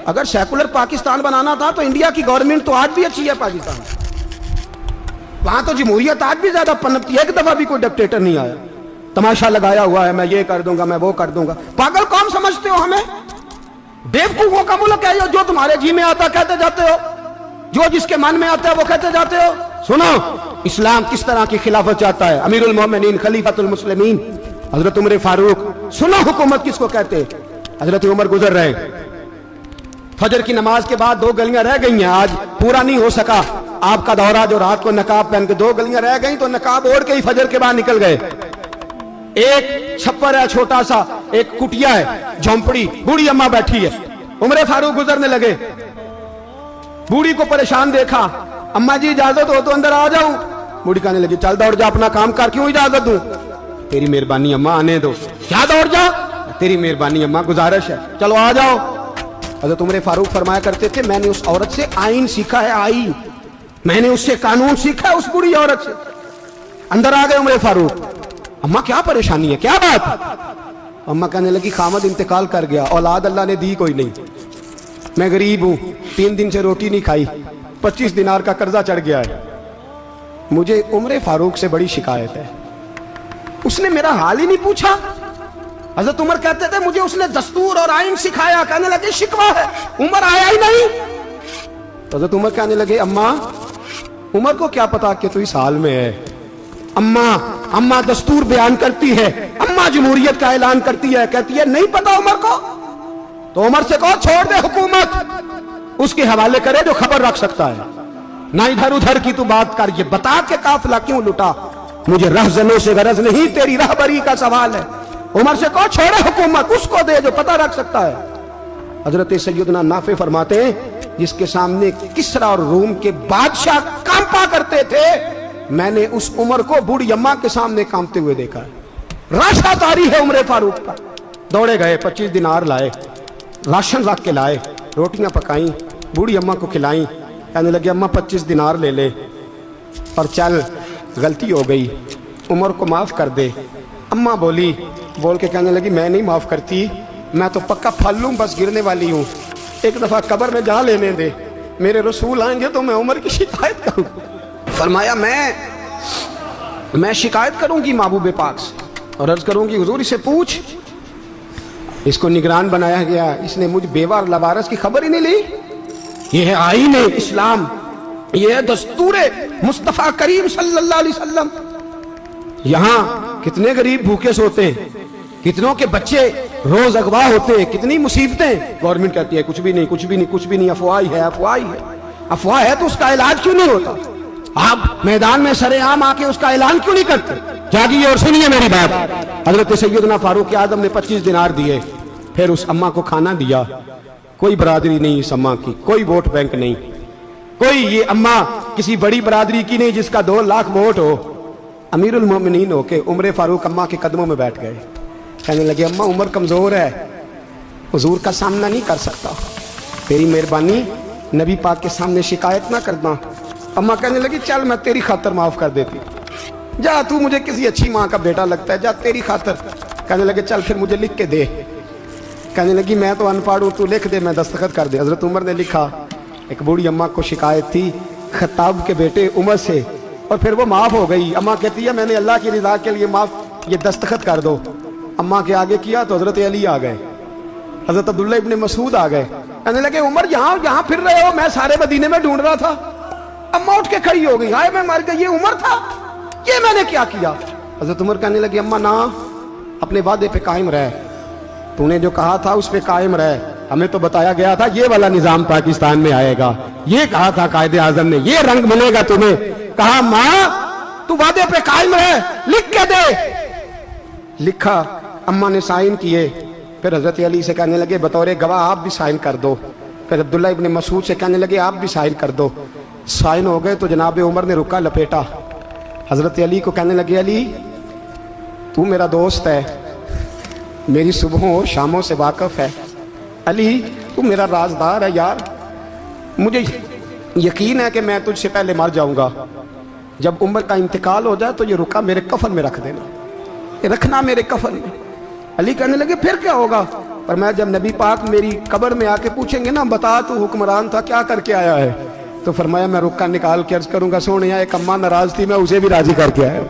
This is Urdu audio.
اگر سیکولر پاکستان بنانا تھا تو انڈیا کی گورنمنٹ تو آج بھی اچھی ہے پاکستان، وہاں تو جمہوریت آج بھی زیادہ پنپتی ہے، ایک دفعہ بھی کوئی ڈکٹیٹر نہیں آیا، تماشا لگایا ہوا ہے میں یہ کر دوں گا میں وہ کر دوں گا۔ پاگل قوم سمجھتے ہو ہمیں؟ بیوقوفوں کا ملک ہے جو تمہارے جی میں آتا کہتے جاتے ہو، جو جس کے من میں آتا ہے وہ کہتے جاتے ہو۔ سنو اسلام کس طرح کی خلافت چاہتا ہے، امیر المومنین خلیفۃ المسلمین حضرت عمر فاروق۔ سنو حکومت کس کو کہتے، حضرت عمر گزر رہے، فجر کی نماز کے بعد 2 گلیاں رہ گئی ہیں، آج پورا نہیں ہو سکا آپ کا دورہ جو رات کو نقاب پہن کے 2 گلیاں رہ گئیں تو نقاب اوڑھ کے ہی فجر کے بعد نکل گئے۔ ایک چھپر ہے چھوٹا سا، ایک کٹیا ہے جھونپڑی، بوڑھی اماں بیٹھی ہے، عمر فاروق گزرنے لگے، بوڑھی کو پریشان دیکھا، اماں جی اجازت ہو تو اندر آ جاؤں؟ بوڑھی کہنے لگی چل دوڑ جا اپنا کام کر، کیوں اجازت دوں؟ تیری مہربانی اماں آنے دو۔ کیا دوڑ جا؟ تیری مہربانی اماں گزارش ہے، چلو آ جاؤ۔ حضرت عمر فاروق فرمایا کرتے تھے میں نے اس عورت سے آئین سیکھا ہے، آئین، میں نے اس سے قانون سیکھا ہے، اس بوڑھی عورت سے۔ اندر آ گئے عمر فاروق، اماں کیا پریشانی ہے، کیا بات؟ اماں کہنے لگی خامد انتقال کر گیا، اولاد اللہ نے دی کوئی نہیں، میں غریب ہوں، 3 دن سے روٹی نہیں کھائی، 25 دینار کا قرضہ چڑھ گیا ہے، مجھے عمر فاروق سے بڑی شکایت ہے، اس نے میرا حال ہی نہیں پوچھا۔ حضرت عمر کہتے تھے مجھے اس نے دستور اور آئین سکھایا، کہنے لگے شکوہ ہے، عمر آیا ہی نہیں۔ حضرت عمر کہنے لگے اماں، عمر کو کیا پتا کہ تو اس حال میں ہے، اماں دستور بیان کرتی ہے، اماں جمہوریت کا اعلان کرتی ہے، کہتی ہے نہیں پتا عمر کو، تو عمر سے کہو چھوڑ دے حکومت، اس کے حوالے کرے جو خبر رکھ سکتا ہے، نہ ادھر ادھر کی تو بات کر، یہ بتا کہ قافلہ کیوں لٹا، مجھے رہزنوں سے غرض نہیں، تیری رہبری کا سوال ہے، عمر سے کہو چھوڑے حکومت، اس کو دے جو پتہ رکھ سکتا ہے۔ حضرت سیدنا نافع فرماتے ہیں جس کے سامنے کسریٰ اور روم کے بادشاہ کانپا کرتے تھے، میں نے اس عمر کو بوڑھی اماں کے سامنے کانپتے ہوئے دیکھا ہے۔ راشا طاری ہے عمر فاروق کا۔ دوڑے گئے، 25 دینار لائے، راشن رکھ کے لائے، روٹیاں پکائیں، بوڑھی اماں کو کھلائیں، کہنے لگے اماں 25 دینار لے لے اور چل، غلطی ہو گئی، عمر کو معاف کر دے۔ اماں بول کے کہنے لگی میں نہیں معاف کرتی، میں تو پکا پھل لوں، بس گرنے والی ہوں، ایک دفعہ قبر میں جا لینے دے، میرے رسول آئیں گے تو میں عمر کی شکایت کروں۔ فرمایا میں شکایت کروں گی محبوب پاک سے اور عرض کروں گی حضور اسے پوچھ، اس کو نگران بنایا گیا، اس نے مجھ بیوہ اور لوارث کی خبر ہی نہیں لی۔ یہ ہے آئین اسلام، یہ ہے دستور مصطفیٰ کریم صلی اللہ علیہ وسلم۔ یہاں کتنے غریب بھوکے سوتے ہیں، کتنوں کے بچے روز اغوا ہوتے ہیں، کتنی مصیبتیں، گورنمنٹ کہتی ہے کچھ بھی نہیں کچھ بھی نہیں کچھ بھی نہیں، افواہ ہے افواہ ہے، افواہ ہے تو اس کا علاج کیوں نہیں ہوتا؟ آپ میدان میں سرے عام آ کے اس کا اعلان کیوں نہیں کرتے؟ جاگیے اور سنیے میری بات۔ حضرت سیدنا فاروق اعظم نے 25 دینار دیے، پھر اس اماں کو کھانا دیا۔ کوئی برادری نہیں اس اماں کی، کوئی ووٹ بینک نہیں، کوئی یہ اماں کسی بڑی برادری کی نہیں جس کا 2 لاکھ ووٹ ہو۔ امیر المومنین ہو کے عمر فاروق اماں کے قدموں میں بیٹھ گئے، کہنے لگے اماں عمر کمزور ہے، حضور کا سامنا نہیں کر سکتا، تیری مہربانی نبی پاک کے سامنے شکایت نہ کرنا۔ اماں کہنے لگی چل میں تیری خاطر معاف کر دیتی، جا تو مجھے کسی اچھی ماں کا بیٹا لگتا ہے، جا تیری خاطر۔ کہنے لگے چل پھر مجھے لکھ کے دے۔ کہنے لگی میں تو ان پڑھ ہوں، تو لکھ دے میں دستخط کر دے۔ حضرت عمر نے لکھا، ایک بوڑھی اماں کو شکایت تھی خطاب کے بیٹے عمر سے، اور پھر وہ معاف ہو گئی۔ اماں کہتی ہے میں نے اللہ کی رضا کے لیے معاف، یہ دستخط کر دو۔ اماں کے آگے کیا تو حضرت علی آ گئے، حضرت عبداللہ ابن مسعود آ گئے، کہنے لگے عمر یہاں پھر رہے ہو، میں سارے مدینے میں ڈھونڈ رہا تھا۔ اماں اٹھ کے کھڑی ہو گئی، ہائے میں مر گئی، یہ عمر تھا، یہ میں نے کیا کیا؟ حضرت عمر کہنے لگے اماں نہ، اپنے وعدے پہ قائم رہ، تو نے جو کہا تھا اس پہ قائم رہ، ہمیں تو بتایا گیا تھا یہ والا نظام پاکستان میں آئے گا، یہ کہا تھا قائد اعظم نے، یہ رنگ ملے گا تمہیں۔ کہا ماں تو وعدے پہ قائم رہ، لکھ کے دے۔ لکھا، اماں نے سائن کیے، پھر حضرت علی سے کہنے لگے بطور گواہ آپ بھی سائن کر دو، پھر عبداللہ ابن مسعود سے کہنے لگے آپ بھی سائن کر دو۔ سائن ہو گئے تو جناب عمر نے رکا لپیٹا، حضرت علی کو کہنے لگے علی تو میرا دوست ہے، میری صبحوں اور شاموں سے واقف ہے، علی تو میرا رازدار ہے یار، مجھے یقین ہے کہ میں تجھ سے پہلے مر جاؤں گا، جب عمر کا انتقال ہو جائے تو یہ رکا میرے کفن میں رکھ دینا، یہ رکھنا میرے کفن میں۔ علی کہنے لگے پھر کیا ہوگا؟ پر میں جب نبی پاک میری قبر میں آ کے پوچھیں گے نا بتا تو حکمران تھا کیا کر کے آیا ہے، تو فرمایا میں رکا نکال کے عرض کروں گا سونے ایک اماں ناراض تھی میں اسے بھی راضی کر کے آیا.